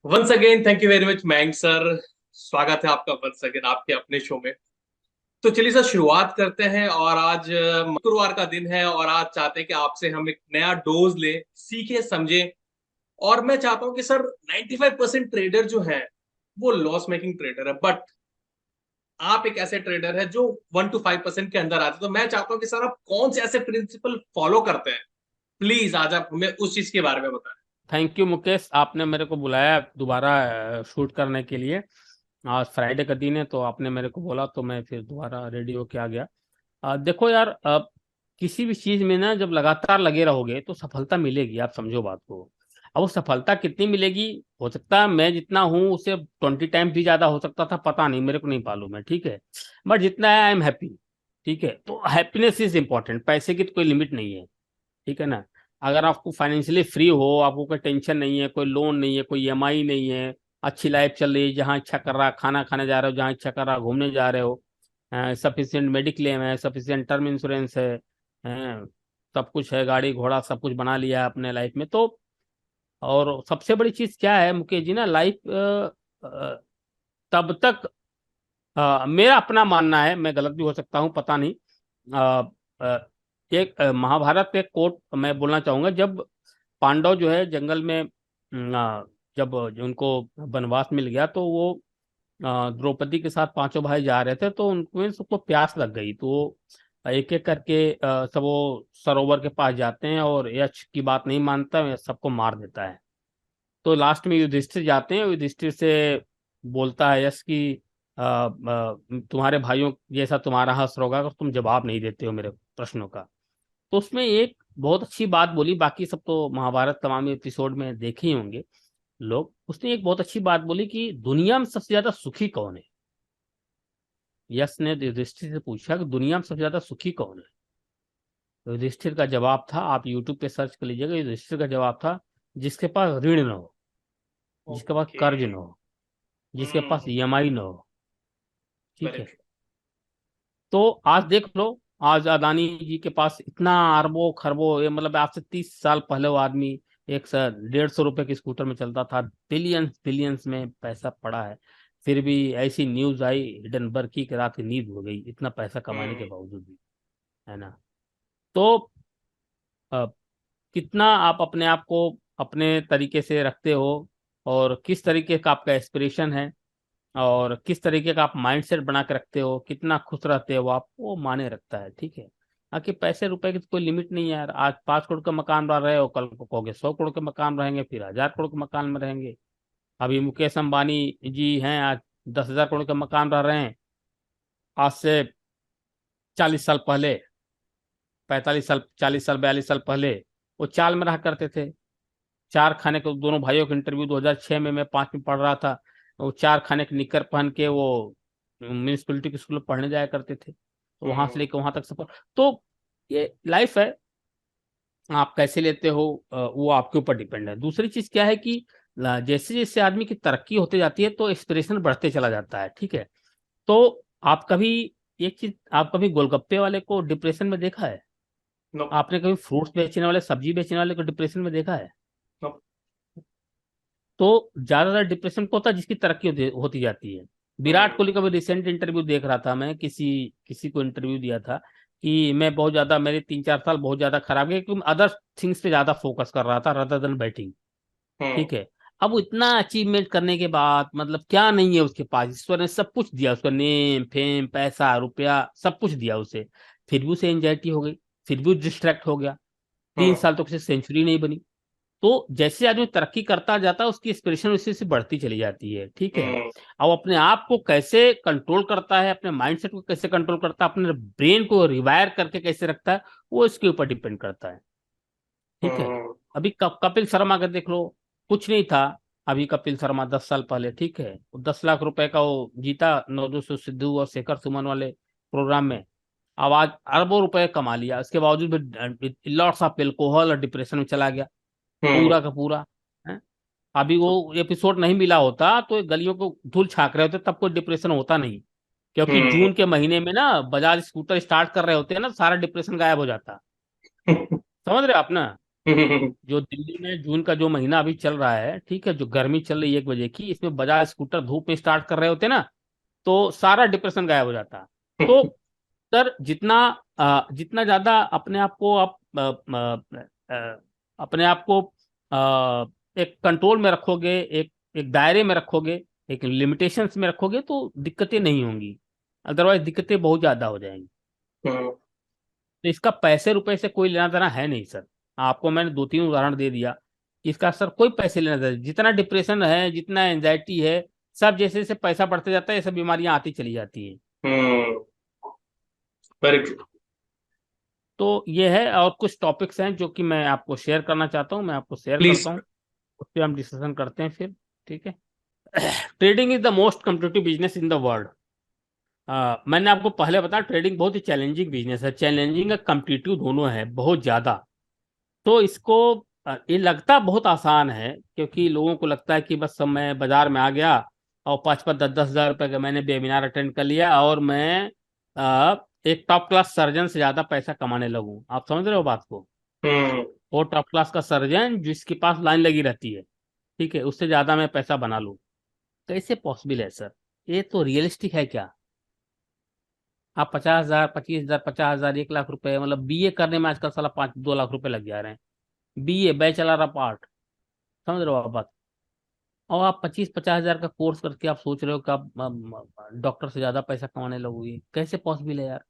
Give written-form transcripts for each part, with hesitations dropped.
Once again thank you very much Mayank sir. स्वागत है आपका वंस अगेन आपके अपने शो में। तो चलिए सर शुरुआत करते हैं। और आज शुक्रवार का दिन है और आज चाहते हैं कि आपसे हम एक नया डोज ले, सीखे समझे। और मैं चाहता हूं कि सर 95% ट्रेडर जो है वो लॉस मेकिंग ट्रेडर है, बट आप एक ऐसे ट्रेडर है जो 1 to 5% के अंदर आते हैं। तो मैं चाहता हूं कि सर आप कौन से ऐसे प्रिंसिपल फॉलो करते हैं, प्लीज आज आप हमें उस चीज के बारे में बताएं। थैंक यू मुकेश, आपने मेरे को बुलाया दोबारा शूट करने के लिए। आज फ्राइडे का दिन है तो आपने मेरे को बोला तो मैं फिर दोबारा रेडी होके आ गया। देखो यार, किसी भी चीज में ना जब लगातार लगे रहोगे तो सफलता मिलेगी, आप समझो बात को। अब वो सफलता कितनी मिलेगी, हो सकता है मैं जितना हूँ उससे 20 टाइम भी ज्यादा हो सकता था, पता नहीं, मेरे को नहीं मालूम है, ठीक है। बट जितना है आई एम हैप्पी। ठीक है, तो हैप्पीनेस इज इंपॉर्टेंट, पैसे की तो कोई लिमिट नहीं है। ठीक है ना। अगर आपको फाइनेंशियली फ्री हो, आपको कोई टेंशन नहीं है, कोई लोन नहीं है, कोई ईएमआई नहीं है, अच्छी लाइफ चल रही है, जहाँ इच्छा कर रहा खाना खाने जा रहे हो, जहाँ इच्छा कर रहा घूमने जा रहे हो, सफिशिएंट मेडिक्लेम है, सफिशिएंट टर्म इंश्योरेंस है, सब कुछ है, गाड़ी घोड़ा सब कुछ बना लिया है अपने लाइफ में तो। और सबसे बड़ी चीज क्या है मुकेश जी ना, लाइफ तब तक, मेरा अपना मानना है, मैं गलत भी हो सकता हूँ, पता नहीं। अ, अ, एक महाभारत के कोट मैं बोलना चाहूंगा। जब पांडव जो है जंगल में, जब उनको वनवास मिल गया तो वो द्रौपदी के साथ पांचों भाई जा रहे थे, तो उनको सबको प्यास लग गई, तो वो एक एक करके सब वो सरोवर के पास जाते हैं और यश की बात नहीं मानता, यश सबको मार देता है। तो लास्ट में युधिष्ठिर जाते हैं, युधिष्ठिर से बोलता है यश कि तुम्हारे भाइयों जैसा तुम्हारा हश्र होगा अगर तुम जवाब नहीं देते हो मेरे प्रश्नों का। तो उसमें एक बहुत अच्छी बात बोली, बाकी सब तो महाभारत तमाम एपिसोड में देखे ही होंगे लोग। उसने एक बहुत अच्छी बात बोली कि दुनिया में सबसे ज्यादा सुखी कौन है। यश ने युधिष्ठिर से पूछा कि दुनिया में सबसे ज्यादा सुखी कौन है। तो युधिष्ठिर का जवाब था, आप यूट्यूब पे सर्च कर लीजिएगा, युधिष्ठिर का जवाब था, जिसके पास ऋण न हो, जिसके पास ओके। कर्ज न हो, जिसके पास हम्म। ईएमआई न हो। ठीक वेरी है। ट्रू। तो आज देख लो, आज अदानी जी के पास इतना अरबों खरबों, ये मतलब आज से 30 साल पहले वो आदमी एक सौ 150 रुपए की स्कूटर में चलता था, बिलियंस बिलियंस में पैसा पड़ा है। फिर भी ऐसी न्यूज आई हिडनबर्ग की कि रात की नींद हो गई, इतना पैसा कमाने के हम्म। बावजूद भी। है ना। तो अ, कितना आप अपने आप को अपने तरीके से रखते हो, और किस तरीके का आपका एस्पिरेशन है, और किस तरीके का आप माइंडसेट बना के रखते हो, कितना खुश रहते हो आप, वो माने रखता है। ठीक है। बाकी पैसे रुपए की तो कोई लिमिट नहीं है यार। आज 5 करोड़ का मकान रह रहे हो, कल को कहोगे 100 करोड़ के मकान रहेंगे, फिर 1000 करोड़ के मकान में रहेंगे। अभी मुकेश अंबानी जी हैं, आज 10,000 करोड़ के मकान रह रहे हैं। आज से 40 साल पहले, 45 साल, 40 साल, 42 साल पहले वो चाल में रहा करते थे। चार खाने के दोनों भाइयों का इंटरव्यू 2006 में, मैं 5 में पढ़ रहा था। वो चार खाने के निकर पहन के वो म्यूनिसपैलिटी के स्कूल में पढ़ने जाया करते थे, तो वहां से हम्म। लेकर वहां तक सफर। तो ये लाइफ है, आप कैसे लेते हो वो आपके ऊपर डिपेंड है। दूसरी चीज क्या है कि जैसे जैसे आदमी की तरक्की होती जाती है तो एक्सपिरेशन बढ़ते चला जाता है। ठीक है। तो आप कभी, एक चीज, आप कभी गोलगप्पे वाले को डिप्रेशन में देखा है? नो। आपने कभी फ्रूट्स बेचने वाले, सब्जी बेचने वाले को डिप्रेशन में देखा है? नो। तो ज्यादातर डिप्रेशन को होता है जिसकी तरक्की होती जाती है। विराट कोहली का भी हम्म। रिसेंट इंटरव्यू देख रहा था मैं, किसी किसी को इंटरव्यू दिया था कि मैं बहुत ज्यादा, मेरे 3 4 साल बहुत ज्यादा खराब गए क्योंकि अदर थिंग्स पे ज्यादा फोकस कर रहा था रदर देन बैटिंग। हम्म। ठीक है। अब वो इतना अचीवमेंट करने के बाद, मतलब क्या नहीं है उसके पास, ईश्वर ने सब कुछ दिया उसको, नेम फेम पैसा रुपया सब कुछ दिया उसे, फिर भी उसे एंजाइटी हो गई, फिर भी डिस्ट्रैक्ट हो गया। तीन हम्म। साल तो उसे सेंचुरी नहीं बनी। तो जैसे आदमी तरक्की करता जाता है उसकी एक्सप्रेशन उसी से बढ़ती चली जाती है। ठीक है। हम्म। अब अपने आप को कैसे कंट्रोल करता है, अपने माइंडसेट को कैसे कंट्रोल करता है, अपने ब्रेन को रिवायर करके कैसे रखता है, वो इसके ऊपर डिपेंड करता है। ठीक है। हम्म। अभी कपिल शर्मा का देख लो, कुछ नहीं था। अभी कपिल शर्मा 10 साल पहले, ठीक है, वो 10 लाख रुपए का वो जीता नवजोत सिद्धू और शेखर सुमन वाले प्रोग्राम में। अब आज अरबों रुपए कमा लिया, उसके बावजूद भी लॉट्स ऑफ एल्कोहल और डिप्रेशन में चला गया, हम्म। पूरा का पूरा। है? अभी वो एपिसोड नहीं मिला होता तो ये गलियों को धूल छाक रहे होते, तब कोई डिप्रेशन होता नहीं। क्योंकि हम्म। जून के महीने में ना बजाज स्कूटर स्टार्ट कर रहे होते हैं ना, सारा डिप्रेशन गायब हो जाता। समझ रहे हो आप ना। जो दिल्ली में जून का जो महीना अभी चल रहा है, ठीक है, जो गर्मी चल रही है 1 बजे की, इसमें बजाज स्कूटर धूप में स्टार्ट कर रहे होते ना, तो सारा डिप्रेशन गायब हो जाता। तो सर जितना जितना ज्यादा अपने आप को आप अपने आप को एक कंट्रोल में रखोगे, एक एक दायरे में रखोगे, एक लिमिटेशंस में रखोगे, तो दिक्कतें नहीं होंगी। अदरवाइज दिक्कतें बहुत ज्यादा हो जाएंगी। तो इसका पैसे रुपए से कोई लेना देना है नहीं सर। आपको मैंने 2-3 उदाहरण दे दिया। इसका सर कोई पैसे लेना देना, जितना डिप्रेशन है, जितना एंजाइटी है, सब जैसे जैसे पैसा बढ़ते जाता है, ये सब बीमारियां आती चली जाती हैं। हम्म। Very true. तो ये है, और कुछ टॉपिक्स हैं जो कि मैं आपको शेयर करना चाहता हूँ, मैं आपको शेयर प्लीज। करता हूँ, उस पर हम डिस्कशन करते हैं फिर। ठीक है। Trading is the most competitive business in the world. मैंने आपको पहले बताया, ट्रेडिंग बहुत ही चैलेंजिंग बिजनेस है। चैलेंजिंग और कम्पिटिटिव दोनों है, बहुत ज्यादा। तो इसको ये लगता बहुत आसान है, क्योंकि लोगों को लगता है कि बस सब मैं बाजार में आ गया और 5-5, 10-10 हज़ार रुपए का मैंने वेबिनार अटेंड कर लिया और मैं एक टॉप क्लास सर्जन से ज्यादा पैसा कमाने लगूं। आप समझ रहे हो बात को? हम्म। वो टॉप क्लास का सर्जन जिसके पास लाइन लगी रहती है, ठीक है, उससे ज्यादा मैं पैसा बना लूं। कैसे पॉसिबल है सर? ये तो रियलिस्टिक है क्या? आप 50 हज़ार, 25 हज़ार, 50 हज़ार, 1 लाख रुपए, मतलब बीए करने में आजकल साला 5-2 लाख रुपए लग जा रहे हैं। BA, bachelor of art. समझ रहे हो आप बात? और आप 25-50 हज़ार का कोर्स करके आप सोच रहे हो कि आप डॉक्टर से ज्यादा पैसा कमाने लगोगे? कैसे पॉसिबल है यार?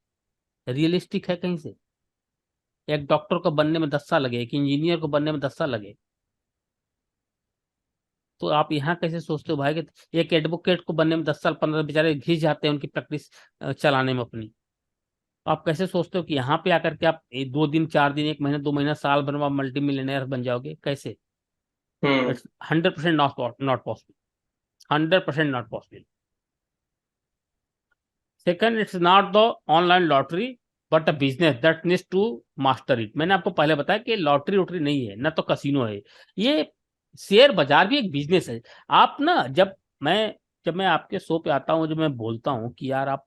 रियलिस्टिक है कहीं से? एक डॉक्टर को बनने में 10 साल लगे, एक इंजीनियर को बनने में 10 साल लगे, तो आप यहाँ कैसे सोचते हो भाई कि एक एडवोकेट को बनने में 10 साल 15 बेचारे घिस जाते हैं उनकी प्रैक्टिस चलाने में अपनी। तो आप कैसे सोचते हो कि यहाँ पे आकर के आप 2 दिन 4 दिन 1 महीना 2 महीना साल भर में आप मल्टी मिलियनर बन जाओगे? कैसे? Hmm. It's 100% not possible. 100% not possible. Second, it's not the online lottery, but a business that needs to master it. मैंने आपको पहले बताया कि लॉटरी लॉटरी नहीं है, ना तो कसिनो है। ये शेयर बाजार भी एक बिजनेस है। आप ना, मैं जब मैं आपके शो पे आता हूँ, जब मैं बोलता हूँ कि यार आप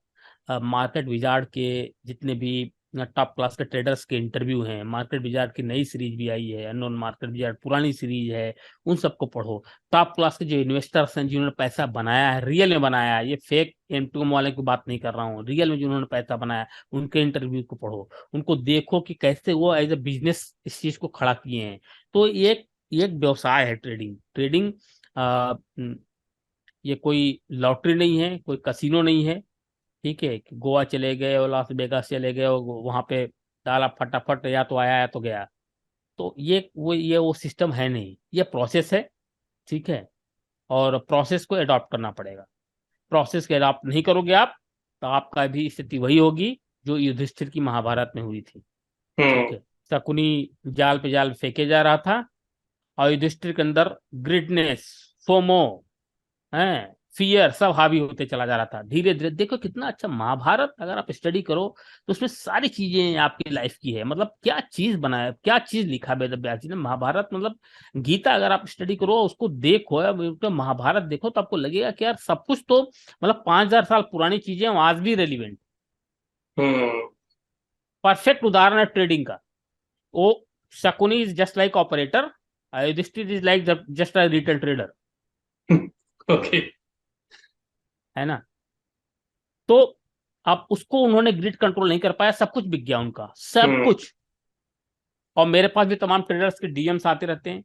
मार्केट विजार्ड के जितने भी टॉप क्लास के ट्रेडर्स के इंटरव्यू हैं, मार्केट विजार्ड की नई सीरीज भी आई है, अननोन मार्केट विजार्ड पुरानी सीरीज है, उन सबको पढ़ो। टॉप क्लास के जो इन्वेस्टर्स हैं जिन्होंने पैसा बनाया है, रियल में बनाया है, ये फेक एमटूएम वाले की बात नहीं कर रहा हूँ, रियल में जिन्होंने पैसा बनाया है, उनके इंटरव्यू को पढ़ो। उनको देखो कि कैसे वो एज ए बिजनेस इस चीज को खड़ा किए हैं। तो ये एक व्यवसाय है ट्रेडिंग। ट्रेडिंग ये कोई लॉटरी नहीं है, कोई कसिनो नहीं है। ठीक है, कि गोवा चले गए और लास वेगास चले गए और वहां पे डाला फटाफट, या तो आया या तो गया। तो ये वो सिस्टम है नहीं, ये प्रोसेस है। ठीक है, और प्रोसेस को अडॉप्ट करना पड़ेगा। प्रोसेस के अडॉप्ट नहीं करोगे आप, तो आपका भी स्थिति वही होगी जो युधिष्ठिर की महाभारत में हुई थी। ठीक हम्म। है, शकुनी जाल पे जाल फेंके जा रहा था, और युधिष्ठिर के अंदर ग्रिडनेस, फोमो, है, फियर, सब हावी होते चला जा रहा था। धीरे धीरे देखो कितना अच्छा महाभारत, अगर आप स्टडी करो तो उसमें सारी चीजें आपकी लाइफ की है। मतलब क्या चीज बनाया, क्या चीज लिखा वेद व्यास जी ने। महाभारत मतलब गीता अगर आप स्टडी करो, उसको देखो, या महाभारत देखो, तो आपको लगेगा कि यार सब कुछ तो मतलब 5,000 साल पुरानी चीजें आज भी रेलिवेंट। हम्म। परफेक्ट उदाहरण है ट्रेडिंग का। वो Shakuni is just like operator, Yudhishthira is like just a retail trader. Okay. है ना? तो अब उसको उन्होंने ग्रिड कंट्रोल नहीं कर पाया, सब कुछ बिक गया उनका, सब हम्म। कुछ। और मेरे पास भी तमाम ट्रेडर्स के डीएम्स आते रहते हैं,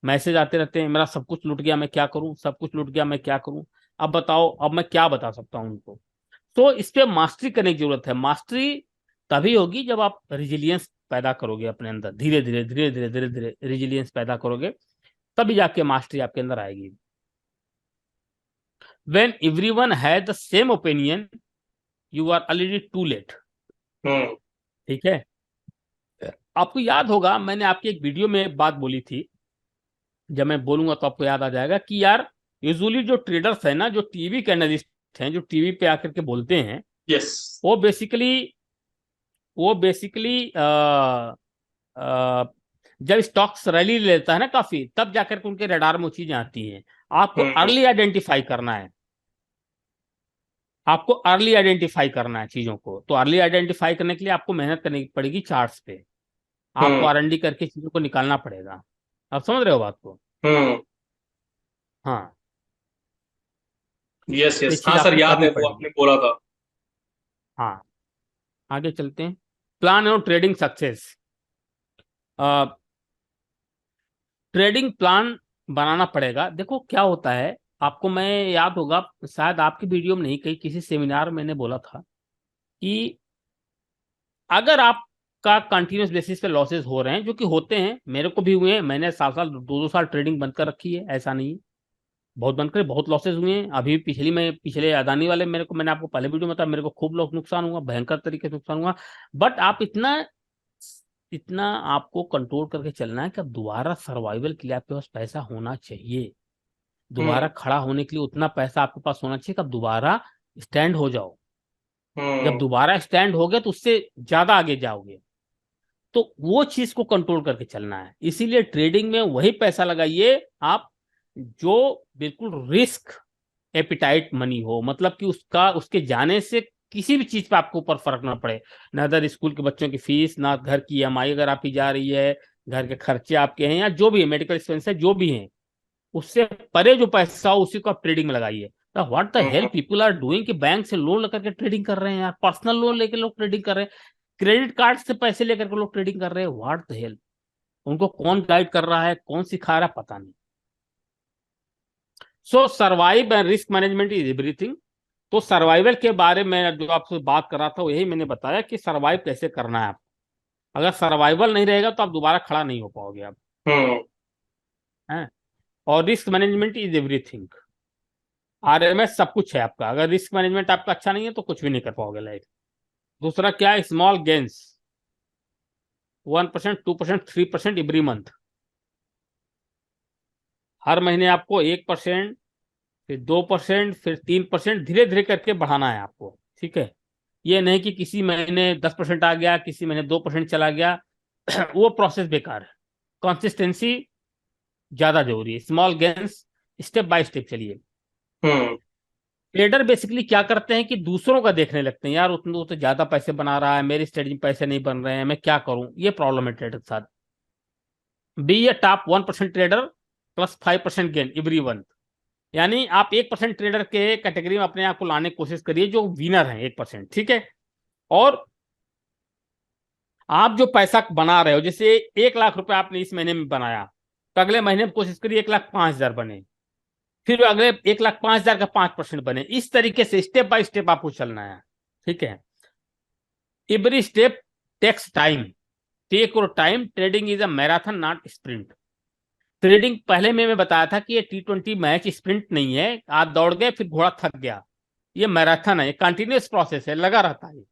मैसेज आते रहते हैं, मेरा सब कुछ लूट गया, मैं क्या करूं, सब कुछ लूट गया, मैं क्या करूं। अब बताओ, अब मैं क्या बता सकता हूं उनको? तो इस पे मास्टरी करने की जरूरत है। मास्टरी तभी होगी जब आप रिजिलियंस पैदा करोगे अपने अंदर, धीरे धीरे धीरे धीरे धीरे धीरे रिजिलियंस पैदा करोगे, तभी जाके मास्टरी आपके अंदर आएगी। When everyone has the same opinion, you are already too late. Hmm. ठीक है, आपको याद होगा मैंने आपकी एक वीडियो में एक बात बोली थी, जब मैं बोलूंगा तो आपको याद आ जाएगा कि यार यूजुअली जो ट्रेडर्स है ना, जो टीवी के एनालिस्ट हैं, जो टीवी पे आकर के बोलते हैं, यस। वो बेसिकली वो बेसिकली जब स्टॉक्स रैली लेता है ना काफी, तब जाकर के उनके रडार में वो चीजें आती हैं। आपको हम्म। अर्ली आइडेंटिफाई करना है, आपको अर्ली आइडेंटिफाई करना है चीजों को। तो अर्ली आइडेंटिफाई करने के लिए आपको मेहनत करनी पड़ेगी चार्ट्स पे। आपको हम्म। आरएनडी करके चीजों को निकालना पड़ेगा। आप समझ रहे हो बात को? हम्म। हाँ, यस तो ये यस, चीज हाँ सर, आपको याद करनी है वो पड़ेगी। आपने बोला था। हाँ, आगे चलते हैं। प्लान और ट्रेडिंग सक्सेस। ट्रेडिंग प्लान बनाना पड़ेगा। देखो क्या होता है, आपको मैं याद होगा, शायद आपकी वीडियो में नहीं, कहीं किसी सेमिनार में मैंने बोला था कि अगर आपका कंटिन्यूस बेसिस पे लॉसेस हो रहे हैं, जो कि होते हैं, मेरे को भी हुए हैं, मैंने साल साल दो दो साल ट्रेडिंग बंद कर रखी है, ऐसा नहीं है, बहुत बंद करे, बहुत लॉसेस हुए हैं। अभी पिछले अदानी वाले मेरे को, मैंने आपको पहले वीडियो में बताया, मेरे को खूब नुकसान हुआ, भयंकर तरीके से नुकसान हुआ। बट आप इतना इतना आपको कंट्रोल करके चलना है कि अब दोबारा सर्वाइवल के लिए आपके पास पैसा होना चाहिए। दोबारा हम्म। खड़ा होने के लिए उतना पैसा आपके पास होना चाहिए कि अब दोबारा स्टैंड हो जाओ। जब हम्म। दोबारा स्टैंड हो गए तो उससे ज्यादा आगे जाओगे। तो वो चीज को कंट्रोल करके चलना है। इसीलिए ट्रेडिंग में वही पैसा लगाइए आप जो बिल्कुल रिस्क एपिटाइट मनी हो, मतलब कि उसका उसके जाने से किसी भी चीज पे आपको ऊपर फर्क ना पड़े। ना अदर स्कूल के बच्चों की फीस, ना घर की ईएमआई अगर आपकी जा रही है, घर के खर्चे आपके हैं, या जो भी है, मेडिकल एक्सपेंस है, जो भी है, उससे परे जो पैसा हो उसी को आप ट्रेडिंग में लगाइए। What the hell hmm. People are doing कि बैंक से लोन लेकर के ट्रेडिंग कर रहे हैं यार, पर्सनल लोन लेकर लोग ट्रेडिंग कर रहे हैं, क्रेडिट कार्ड से पैसे लेकर के लोग ट्रेडिंग कर रहे हैं। व्हाट द हेल, उनको कौन गाइड कर रहा है, कौन सिखा रहा है, पता नहीं। So survive and risk management is everything. तो सर्वाइवल के बारे में जो आपसे बात कर रहा था, यही मैंने बताया कि सर्वाइव कैसे करना है आप। अगर सर्वाइवल नहीं रहेगा तो आप दोबारा खड़ा नहीं हो पाओगे आप, हम्म। हैं। और risk management is everything. RMS सब कुछ है आपका, अगर रिस्क मैनेजमेंट आपका अच्छा नहीं है तो कुछ भी नहीं कर पाओगे लाइफ। दूसरा क्या है, स्मॉल गेन्स, 1%, 2%, 3% एवरी मंथ। हर महीने आपको 1%, फिर 2%, फिर 3%, धीरे धीरे करके बढ़ाना है आपको, ठीक है। ये नहीं कि किसी महीने 10% आ गया, किसी महीने 2% चला गया वो प्रोसेस बेकार है। कंसिस्टेंसी ज्यादा जरूरी है। Small gains, step by step चलिए। हम्म। ट्रेडर बेसिकली क्या करते हैं कि दूसरों का देखने लगते हैं, यार उतना तो ज्यादा पैसे बना रहा है, मेरी स्ट्रेटजी में पैसे नहीं बन रहे हैं, मैं क्या करूं। ये प्रॉब्लम है ट्रेडर के साथ। Be a top 1% trader plus 5% gain every one. यानी आप 1% ट्रेडर के कैटेगरी में अपने आप को लाने की कोशिश करिए, जो विनर है 1%, ठीक है। और आप जो पैसा बना रहे हो, जैसे 1 लाख रुपए आपने इस महीने में बनाया, तो अगले महीने में कोशिश करिए 1,05,000 बने, फिर अगले 1,05,000 का 5% बने। इस तरीके से स्टेप बाय स्टेप आपको चलना है, ठीक है। Every step takes time, take और time. Trading is a marathon not sprint. Trading पहले में मैं बताया था कि ये T20 मैच स्प्रिंट नहीं है, आप दौड़ गए फिर घोड़ा थक गया। ये मैराथन है, कंटिन्यूस प्रोसेस है, लगा रहता है।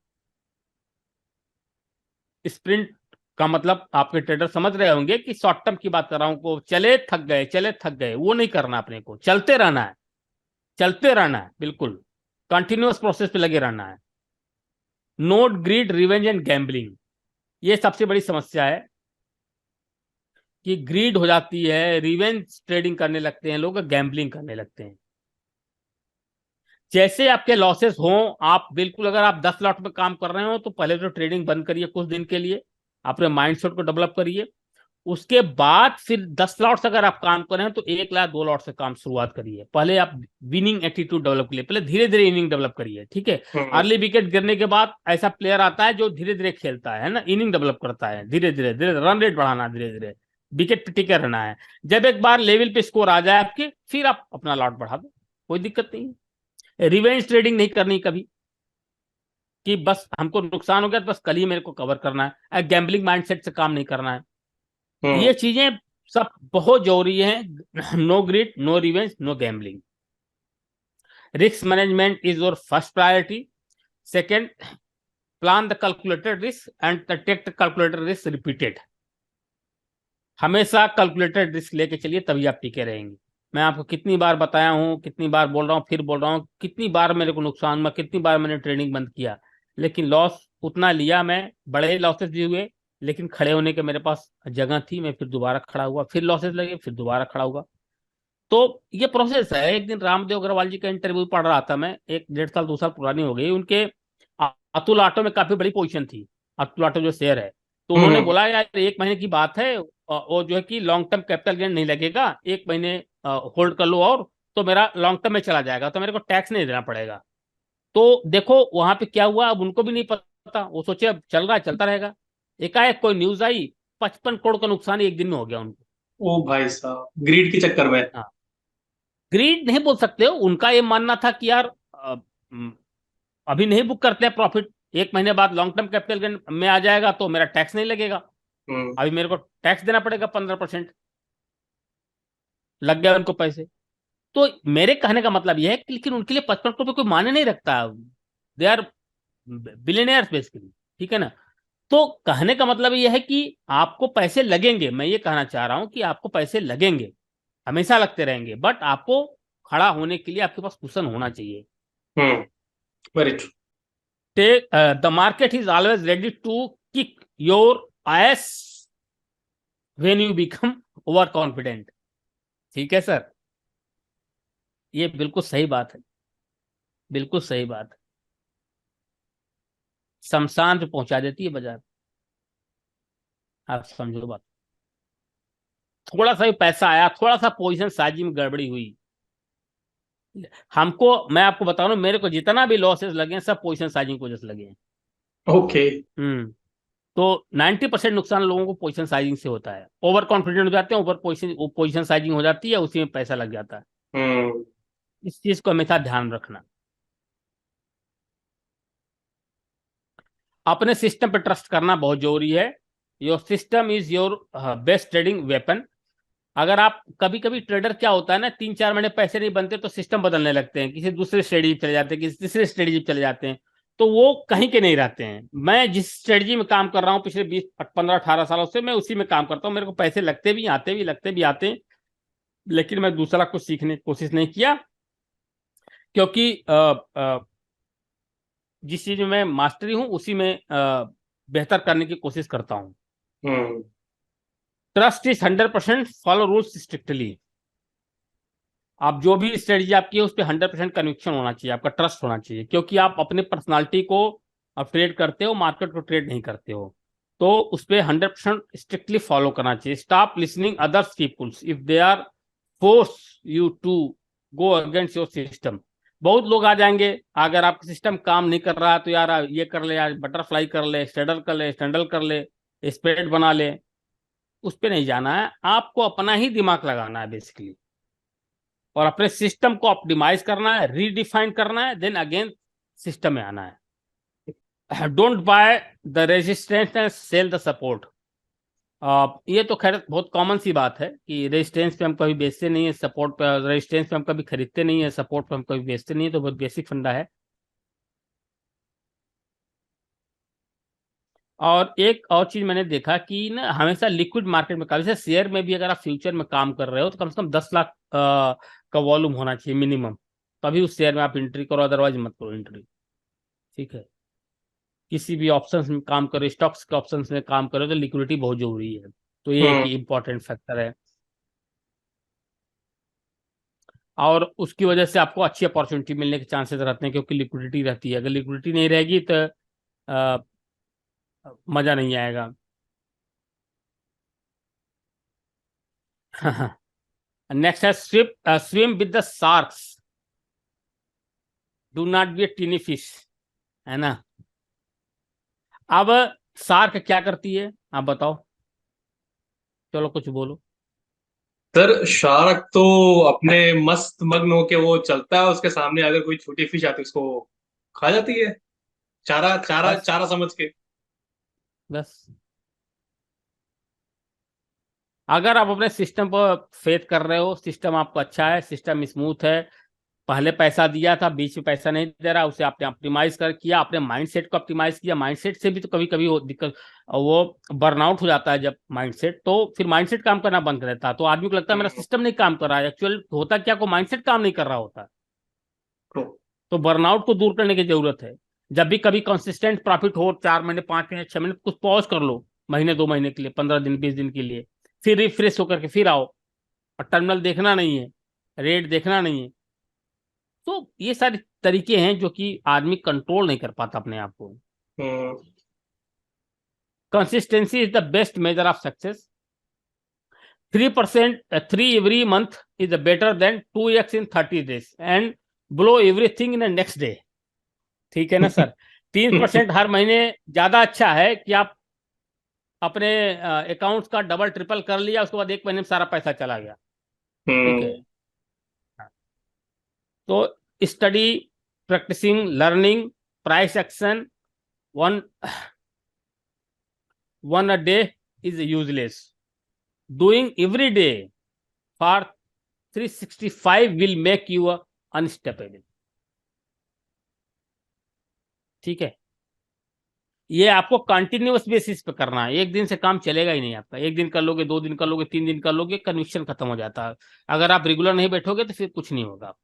स्प्रिंट का मतलब आपके ट्रेडर समझ रहे होंगे कि शॉर्ट टर्म की बात कर रहा हूं, को चले थक गए, चले थक गए, वो नहीं करना अपने को, चलते रहना है, चलते रहना है, बिल्कुल कंटिन्यूअस प्रोसेस पे लगे रहना है। Not greed, revenge and gambling, ये सबसे बड़ी समस्या है कि ग्रीड हो जाती है, रिवेंज ट्रेडिंग करने लगते हैं लोग, गैम्बलिंग करने लगते हैं। जैसे आपके लॉसेस हों, आप बिल्कुल, अगर आप 10 लाख में काम कर रहे हो तो पहले तो ट्रेडिंग बंद करिए कुछ दिन के लिए, अपने माइंडसेट को डेवलप करिए। उसके बाद फिर 10 लॉट से अगर आप काम कर रहे हैं तो 1 लाख 2 लॉट से काम शुरुआत करिए। पहले आप विनिंग एटीट्यूड डेवलप करिए, पहले धीरे धीरे इनिंग डेवलप करिए, ठीक है। हम्म। अर्ली विकेट गिरने के बाद ऐसा प्लेयर आता है जो धीरे धीरे खेलता है ना, इनिंग डेवलप करता है, धीरे धीरे धीरे रन रेट बढ़ाना, धीरे धीरे विकेट पे टिके रहना है। जब एक बार लेवल पे स्कोर आ जाए आपके, फिर आप अपना लॉट बढ़ा दो, कोई दिक्कत नहीं है। रिवेंज ट्रेडिंग नहीं करनी कभी, कि बस हमको नुकसान हो गया तो बस कल ही मेरे को कवर करना है, गैम्बलिंग माइंडसेट से काम नहीं करना है। हम्म। ये चीजें सब बहुत जरूरी है। No greed, no revenge, no gambling. Risk management is your first priority. Second, plan the calculated risk and take the calculated risk repeated. हमेशा कैलकुलेटेड रिस्क लेके चलिए, तभी आप टिके रहेंगे। मैं आपको कितनी बार बताया हूं, कितनी बार बोल रहा हूं, फिर बोल रहा हूं, कितनी बार मेरे को नुकसान हुआ, कितनी बार मैंने ट्रेडिंग बंद किया, लेकिन लॉस उतना लिया मैं, बड़े लॉसेस भी हुए, लेकिन खड़े होने के मेरे पास जगह थी, मैं फिर दोबारा खड़ा हुआ, फिर लॉसेस लगे, फिर दोबारा खड़ा हुआ। तो ये प्रोसेस है। एक दिन रामदेव अग्रवाल जी का इंटरव्यू पढ़ रहा था मैं, एक 1.5 साल 2 साल पुरानी हो गई, उनके अतुल ऑटो में काफी बड़ी पोजीशन थी, अतुल ऑटो जो शेयर है, तो उन्होंने बोला यार 1 महीने की बात है, वो जो है कि लॉन्ग टर्म कैपिटल गेन नहीं लगेगा, 1 महीने होल्ड कर लो और तो मेरा लॉन्ग टर्म में चला जाएगा, तो मेरे को टैक्स नहीं देना पड़ेगा। तो देखो वहां पे क्या हुआ, अब उनको भी नहीं पता, वो सोचे अब चल रहा है चलता रहेगा। एकाएक कोई न्यूज आई, 55 करोड़ का नुकसान 1 दिन में हो गया उनको। ओ भाई साहब, ग्रीड के चक्कर में। हाँ, ग्रीड नहीं बोल सकते हो, उनका ये मानना था कि यार अभी नहीं बुक करते हैं प्रॉफिट, 1 महीने बाद लॉन्ग टर्म कैपिटल गेन में आ जाएगा तो मेरा टैक्स नहीं लगेगा। हम्म। अभी मेरे को टैक्स देना पड़ेगा 15%, लग गया उनको पैसे। तो मेरे कहने का मतलब यह है कि लेकिन उनके लिए 55 करोड़ कोई मायने नहीं रखता, दे आर बिलियनियर्स बेसिकली, ठीक है ना। तो कहने का मतलब यह है कि आपको पैसे लगेंगे, मैं ये कहना चाह रहा हूं कि आपको पैसे लगेंगे, हमेशा लगते रहेंगे, बट आपको खड़ा होने के लिए आपके पास कुशन होना चाहिए। Hmm. Very true. The market is always ready to kick your ass when you become over confident. ठीक है सर, ये बिल्कुल सही बात है, बिल्कुल सही बात है, शमशान पे पहुंचा देती है बाजार। आप समझो बात, थोड़ा सा भी पैसा आया, थोड़ा सा पोजीशन साइजिंग में गड़बड़ी हुई, हमको, मैं आपको बता रहा हूँ, मेरे को जितना भी लॉसेस लगे हैं सब पोजीशन साइजिंग की वजह से लगे हैं। ओके। हम्म। तो 90% नुकसान लोगों को पोजीशन साइजिंग से होता है, ओवर कॉन्फिडेंट हो जाते हैं, ओवर पोजीशन साइजिंग हो जाती है, उसी में पैसा लग जाता है। हम्म। इस चीज को हमेशा ध्यान रखना, अपने सिस्टम पे ट्रस्ट करना बहुत जरूरी है। Your system is your best trading weapon. अगर आप, कभी कभी ट्रेडर क्या होता है ना, 3-4 महीने पैसे नहीं बनते तो सिस्टम बदलने लगते हैं, किसी दूसरे स्ट्रेटजी चले जाते हैं, किसी तीसरे स्ट्रेटजी चले जाते हैं, तो वो कहीं के नहीं रहते हैं। मैं जिस स्ट्रेटजी में काम कर रहा हूँ पिछले 20 15 18 सालों से, मैं उसी में काम करता हूँ, मेरे को पैसे लगते भी आते भी, लगते भी आते हैं, लेकिन मैं दूसरा कुछ सीखने की कोशिश नहीं किया, क्योंकि जिस चीज में मैं मास्टरी हूँ उसी में बेहतर करने की कोशिश करता हूँ। Hmm. Trust is 100%, follow rules strictly. आप जो भी स्ट्रेटजी आपकी है उस पर 100% कन्विक्शन होना चाहिए, आपका ट्रस्ट होना चाहिए, क्योंकि आप अपने पर्सनालिटी को आप ट्रेड करते हो, मार्केट को ट्रेड नहीं करते हो, तो उस पर 100% स्ट्रिक्टली फॉलो करना चाहिए। Stop listening others peoples if they are force you to go against your system. बहुत लोग आ जाएंगे, अगर आपका सिस्टम काम नहीं कर रहा तो यार ये कर ले, यार बटरफ्लाई कर ले, स्ट्रेडल कर ले, स्टैंडल कर ले, स्प्रेड बना ले, उस पर नहीं जाना है, आपको अपना ही दिमाग लगाना है बेसिकली, और अपने सिस्टम को ऑप्टिमाइज करना है, रीडिफाइन करना है, देन अगेन सिस्टम में आना है। Don't buy the resistance and sell the support. ये तो खैर बहुत कॉमन सी बात है कि रेजिस्टेंस पे हम कभी बेचते नहीं है, सपोर्ट पे, रेजिस्टेंस पे हम कभी खरीदते नहीं है, सपोर्ट पे हम कभी बेचते नहीं है, तो बहुत बेसिक फंडा है। और एक और चीज मैंने देखा कि ना, हमेशा लिक्विड मार्केट में, जैसे शेयर में भी अगर आप फ्यूचर में काम कर रहे हो तो कम से कम 10 लाख का वॉल्यूम होना चाहिए मिनिमम, तभी उस शेयर में आप एंट्री करो, अदरवाइज मत करो एंट्री। ठीक है, किसी भी ऑप्शंस में काम करो, स्टॉक्स के ऑप्शंस में काम करो तो लिक्विडिटी बहुत जरूरी है, तो ये एक हम्म। इंपॉर्टेंट फैक्टर है, और उसकी वजह से आपको अच्छी अपॉर्चुनिटी मिलने के चांसेस रहते हैं, क्योंकि लिक्विडिटी रहती है। अगर लिक्विडिटी नहीं रहेगी तो अ, मजा नहीं आएगा। नेक्स्ट है swim with the sharks, do not be a tiny fish, है ना। अब शार्क क्या करती है, आप बताओ, चलो कुछ बोलो। सर शार्क तो अपने मस्त मग्न होके वो चलता है, उसके सामने अगर कोई छोटी फिश आती है उसको खा जाती है, चारा चारा बस, चारा समझ के। बस, अगर आप अपने सिस्टम पर फेथ कर रहे हो, सिस्टम आपको अच्छा है, सिस्टम स्मूथ है, पहले पैसा दिया था, बीच में पैसा नहीं दे रहा, उसे आपने ऑप्टिमाइज कर किया, अपने माइंडसेट को ऑप्टिमाइज किया, माइंडसेट से भी तो कभी कभी वो दिक्कत, वो बर्नआउट हो जाता है जब माइंडसेट, तो फिर माइंडसेट काम करना बंद कर देता है, तो आदमी को लगता है मेरा हम्म। सिस्टम नहीं काम कर रहा है, एक्चुअल होता क्या, को माइंडसेट काम नहीं कर रहा होता। तो तो बर्नआउट को दूर करने की जरूरत है। जब भी कभी कंसिस्टेंट प्रॉफिट हो, 4 महीने, 5 महीने, 6 महीने, कुछ पॉज कर लो, महीने 2 महीने के लिए, 15 दिन, 20 दिन के लिए, फिर रिफ्रेश होकर के फिर आओ, और टर्मिनल देखना नहीं है, रेट देखना नहीं है। तो ये सारे तरीके हैं जो कि आदमी कंट्रोल नहीं कर पाता अपने आप को। Hmm. Consistency is the best measure of success. 3%, 3 every month is better than 2x in 30 days and blow everything in the next day. ठीक है ना सर. 3% हर महीने ज्यादा अच्छा है कि आप अपने अकाउंट्स का डबल ट्रिपल कर लिया, उसके बाद एक महीने में सारा पैसा चला गया. ठीक है. तो study, practicing, learning, price action, one a day is useless. Doing every day for 365 will make you unstoppable. ठीक है. ये आपको कंटिन्यूअस बेसिस पे करना है. एक दिन से काम चलेगा ही नहीं आपका. एक दिन कर लोगे, 2 दिन कर लोगे, 3 दिन कर लोगे, कन्विक्शन खत्म हो जाता है. अगर आप रेगुलर नहीं बैठोगे तो फिर कुछ नहीं होगा.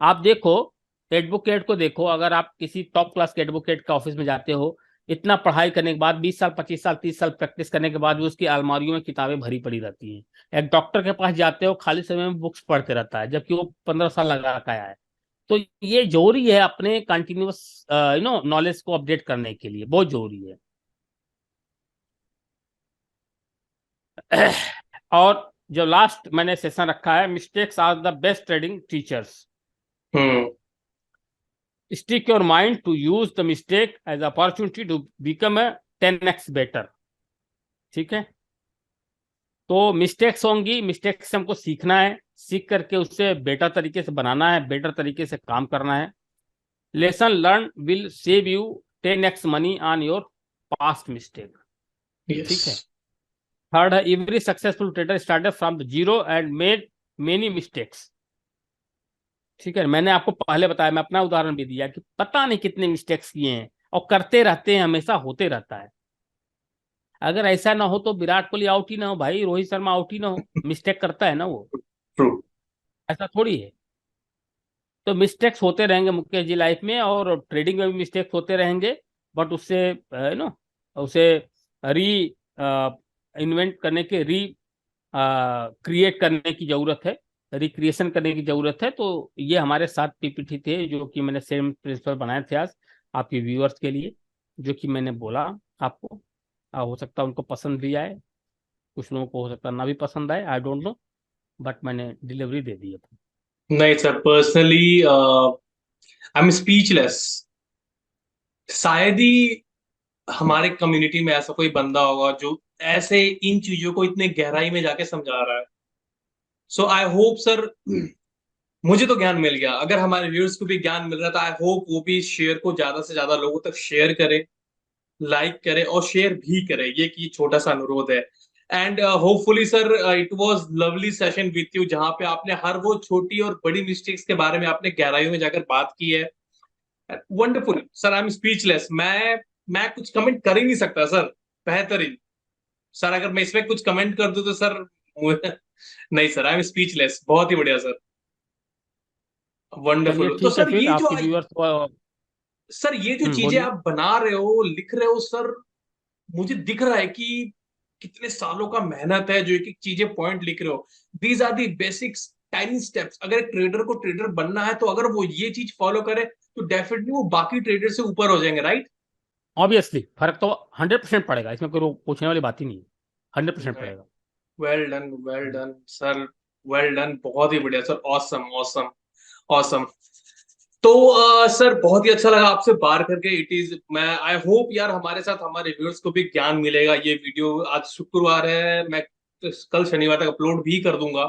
आप देखो, एडवोकेट को देखो, अगर आप किसी टॉप क्लास के एडवोकेट का ऑफिस में जाते हो, इतना पढ़ाई करने के बाद 20 साल, 25 साल, 30 साल प्रैक्टिस करने के बाद भी उसकी अलमारियों में किताबें भरी पड़ी रहती हैं. एक डॉक्टर के पास जाते हो, खाली समय में बुक्स पढ़ते रहता है, जबकि वो 15 साल लगा के आया है. तो ये जरूरी है अपने कंटिन्यूअस नॉलेज को अपडेट करने के लिए, बहुत जरूरी है. और जो लास्ट मैंने सेशन रखा है, mistakes are the best trading teachers. Stick your mind to use the mistake as opportunity to become a 10x better. ठीक है. तो मिस्टेक्स होंगी, मिस्टेक्स से हमको सीखना है, सीख करके उससे बेटर तरीके से बनाना है, बेटर तरीके से काम करना है. Lesson learn will save you 10x money on your past mistake. ठीक है. थर्ड है, every successful trader started from the zero and made many mistakes. ठीक है. मैंने आपको पहले बताया, मैं अपना उदाहरण भी दिया कि पता नहीं कितने मिस्टेक्स किए हैं और करते रहते हैं, हमेशा होते रहता है. अगर ऐसा ना हो तो विराट कोहली आउट ही ना हो भाई, रोहित शर्मा आउट ही ना हो, मिस्टेक करता है ना वो. ऐसा थोड़ी है. तो मिस्टेक्स होते रहेंगे मुकेश जी लाइफ में, और ट्रेडिंग में भी मिस्टेक्स होते रहेंगे. बट उससे उसे री इन्वेंट करने के, क्रिएट करने की जरूरत है, रिक्रिएशन करने की जरूरत है. तो ये हमारे 7 पीपीटी थे जो कि मैंने सेम प्रिंसिपल बनाए थे आज आपके व्यूअर्स के लिए, जो कि मैंने बोला आपको. हो सकता है उनको पसंद भी आए, कुछ लोगों को हो सकता है ना भी पसंद आए, आई डोंट नो, बट मैंने डिलीवरी दे दी है. नहीं sir, personally I am speechless. शायद ही हमारे कम्युनिटी में ऐसा कोई बंदा होगा जो ऐसे इन चीजों को इतने गहराई में जाके समझा रहा है. सो आई होप सर, मुझे तो ज्ञान मिल गया. अगर हमारे व्यूअर्स को भी ज्ञान मिल रहा है तो आई होप वो भी शेयर को ज्यादा से ज्यादा लोगों तक शेयर करें, लाइक करें और शेयर भी करें. ये कि छोटा सा अनुरोध है. And hopefully sir, it was lovely session with you, जहां पे आपने हर वो छोटी और बड़ी मिस्टेक्स के बारे में आपने गहराइयों में जाकर बात की है. Wonderful sir, I am speechless. मैं कुछ कमेंट कर ही नहीं सकता सर. बेहतरीन सर. अगर मैं इसमें कुछ कमेंट कर दूं तो सर नहीं सर, आई एम स्पीचलेस. बहुत ही बढ़िया सर. चलिए वंडरफुल. तो ठीक है, सर फिर ये जो आपके व्यूअर्स को. सर ये जो चीजें बोलिए. आप बना रहे हो, लिख रहे हो सर, मुझे दिख रहा है कि कितने सालों का मेहनत है जो एक एक चीजें पॉइंट लिख रहे हो. These are the basics, tiny steps. अगर एक ट्रेडर को ट्रेडर बनना है तो अगर वो ये चीज फॉलो करे तो डेफिनेटली वो बाकी ट्रेडर से ऊपर हो जाएंगे, राइट? ऑब्वियसली फर्क तो 100% पड़ेगा, इसमें कोई पूछने वाली बात ही नहीं है. 100% पड़ेगा. Well done sir, well done. बहुत ही बढ़िया सर. Awesome awesome awesome. तो सर बहुत ही अच्छा लगा आपसे बात करके. इट इज, मैं आई होप यार हमारे साथ हमारे व्यूअर्स को भी ज्ञान मिलेगा. ये वीडियो आज शुक्रवार है, मैं कल शनिवार तक अपलोड भी कर दूंगा.